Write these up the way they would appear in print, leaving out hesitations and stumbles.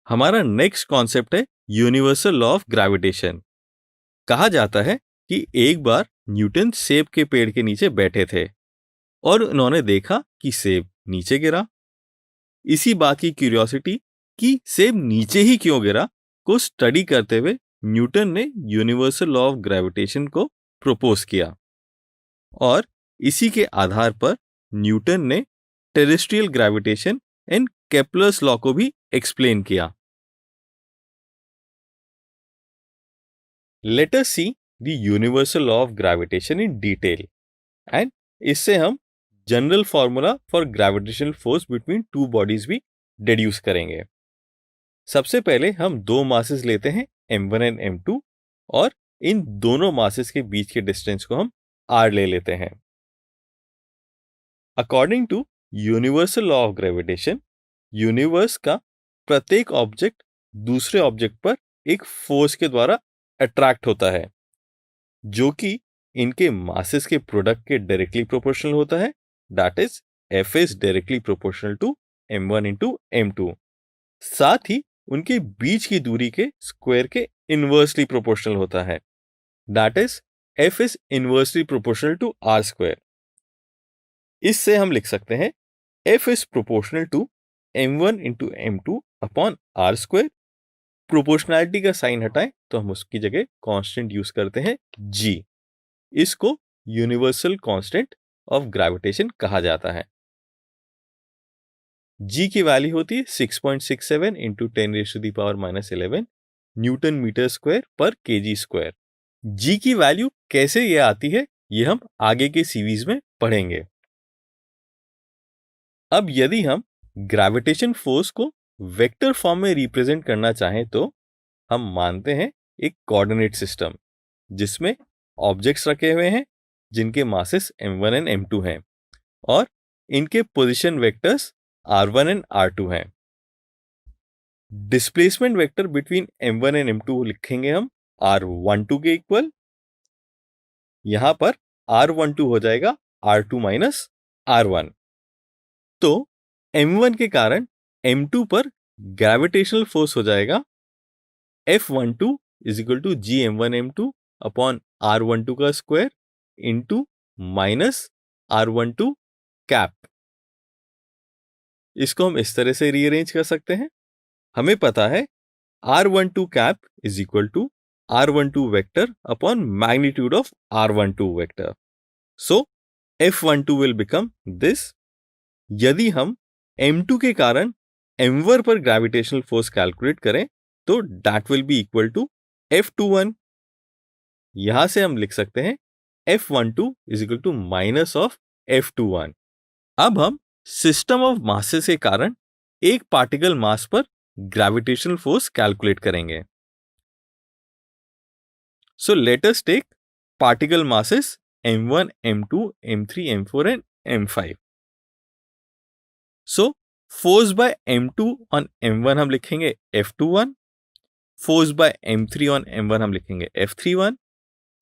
हमारा next concept है universal law of gravitation. कहा जाता है कि एक बार न्यूटन सेब के पेड़ के नीचे बैठे थे और उन्होंने देखा कि सेब नीचे गिरा। इसी बात की क्यूरियोसिटी कि सेब नीचे ही क्यों गिरा को स्टडी करते हुए न्यूटन ने यूनिवर्सल लॉ ऑफ ग्रेविटेशन को प्रपोज किया और इसी के आधार पर न्यूटन ने terrestrial gravitation and Kepler's law को भी एक्सप्लेन किया। Let us see the universal law of gravitation in detail and इससे हम general formula for gravitational force between two bodies भी डिड्यूस करेंगे। सबसे पहले हम दो मासेस लेते हैं m1 एंड m2 और इन दोनों मासेस के बीच के डिस्टेंस को हम r ले लेते हैं। According to universal law of gravitation, universe का प्रत्येक ऑब्जेक्ट दूसरे ऑब्जेक्ट पर एक फोर्स के द्वारा अट्रैक्ट होता है जो कि इनके मासेस के प्रोडक्ट के डायरेक्टली प्रोपोर्शनल होता है। That is F is directly proportional to m1 into m2। साथ ही उनके बीच की दूरी के स्क्वायर के इनवर्सली प्रोपोर्शनल होता है। That is F is inversely proportional to r square. इससे हम लिख सकते हैं F is proportional to m1 into m2 upon r square. Proportionality का साइन हटाएं तो हम उसकी जगह कांस्टेंट यूज करते हैं g। इसको यूनिवर्सल कांस्टेंट ऑफ ग्रेविटेशन कहा जाता है। g की वैल्यू होती है 6.67 इंटू 10⁻⁻11 न्यूटन मीटर स्क्वायर पर kg स्क्वायर। g की वैल्यू कैसे ये आती है ये हम आगे के सीरीज में पढ़ेंगे। अब यदि हम ग्रेविटेशन फोर्स को वेक्टर फॉर्म में रिप्रेजेंट करना चाहें तो हम मानते हैं एक कोऑर्डिनेट सिस्टम जिसमें ऑब्जेक्ट्स रखे हुए हैं जिनके मासेस m1 एंड m2 हैं और इनके position vectors r1 and r2 हैं। Displacement vector between m1 and m2 लिखेंगे हम r12 के इक्वल। यहां पर r12 हो जाएगा r2 माइनस r1। तो m1 के कारण m2 पर ग्रेविटेशनल फोर्स हो जाएगा F12 is equal to gm1m2 upon r12 का square into minus r12 cap. इसको हम इस तरह से रीअरेंज कर सकते हैं। हमें पता है r12 cap is equal to r12 vector upon magnitude of r12 vector. So F12 will become this. यदि हम m2 के कारण m1 पर ग्रेविटेशनल फोर्स कैलकुलेट करें तो that will be equal to F21। यहां से हम लिख सकते हैं F12 is equal to minus of F21। अब हम सिस्टम ऑफ मासेस के कारण एक पार्टिकल मास पर ग्रेविटेशनल फोर्स कैलकुलेट करेंगे। So let us take particle masses m1, m2, m3, m4 and m5। So force by m2 on m1 हम लिखेंगे F21, force by m3 on m1 हम लिखेंगे F31,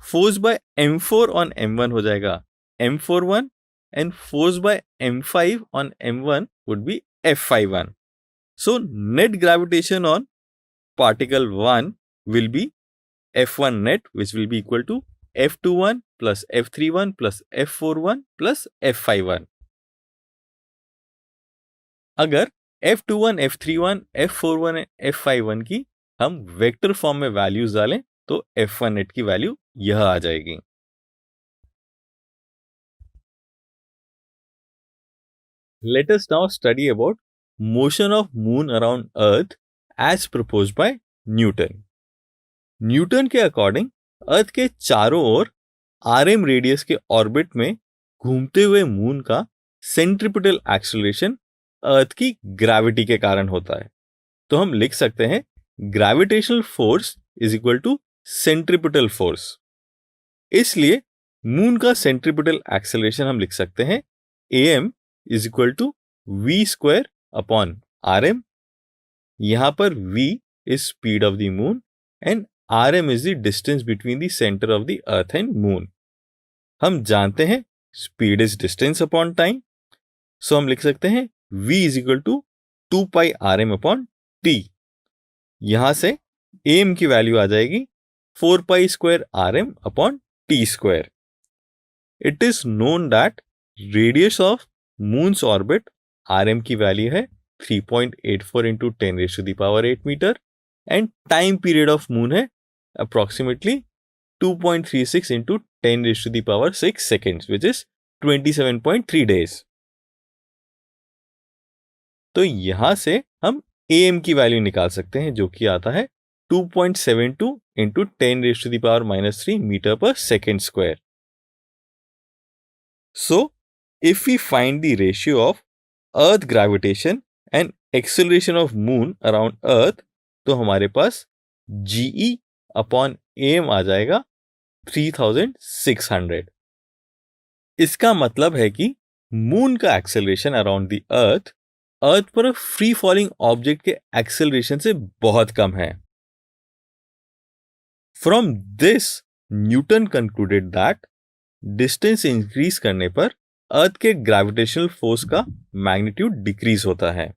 force by m4 on m1 हो जाएगा M41 and force by m5 on m1 would be F51। So net gravitation on particle 1 will be F1 net which will be equal to F21 plus F31 plus F41 plus F51। अगर F21, F31, F41, F51 की हम vector form में values डालें तो F1 net की value यह आ जाएगी। Let us now study about motion of moon around Earth as proposed by Newton। Newton के अकॉर्डिंग अर्थ के चारों ओर RM रेडियस के ऑर्बिट में घूमते हुए मून का सेंट्रिपिटल एक्सेलरेशन अर्थ की ग्रेविटी के कारण होता है। तो हम लिख सकते हैं gravitational force is equal to centripetal force. इसलिए मून का सेंट्रिपिटल एक्सेलरेशन हम लिख सकते हैं am is equal to v square upon rm। यहां पर v is speed of the moon and rm is the distance between the centre of the earth and moon. हम जानते हैं speed is distance upon time. So हम लिख सकते हैं v is equal to 2 pi rm upon t। यहां से M की वैल्यू आ जाएगी 4 pi square RM upon T square. It is known that radius of moon's orbit RM की वैल्यू है 3.84 into 10⁸ metre and time period of moon है approximately 2.36 into 10⁶ seconds which is 27.3 days. तो यहां से हम AM की वैल्यू निकाल सकते हैं जो कि आता है 2.72 इंटू 10⁻³ मीटर पर second square. So, if we find the ratio of Earth gravitation and acceleration of Moon around Earth, तो हमारे पास GE अपॉन AM आ जाएगा 3600. इसका मतलब है कि मून का एक्सेलरेशन अराउंड द अर्थ पर फ्री फॉलिंग ऑब्जेक्ट के एक्सेलरेशन से बहुत कम है. From this Newton concluded that distance increase करने पर अर्थ के ग्रेविटेशनल फोर्स का मैग्नीट्यूड डिक्रीज होता है.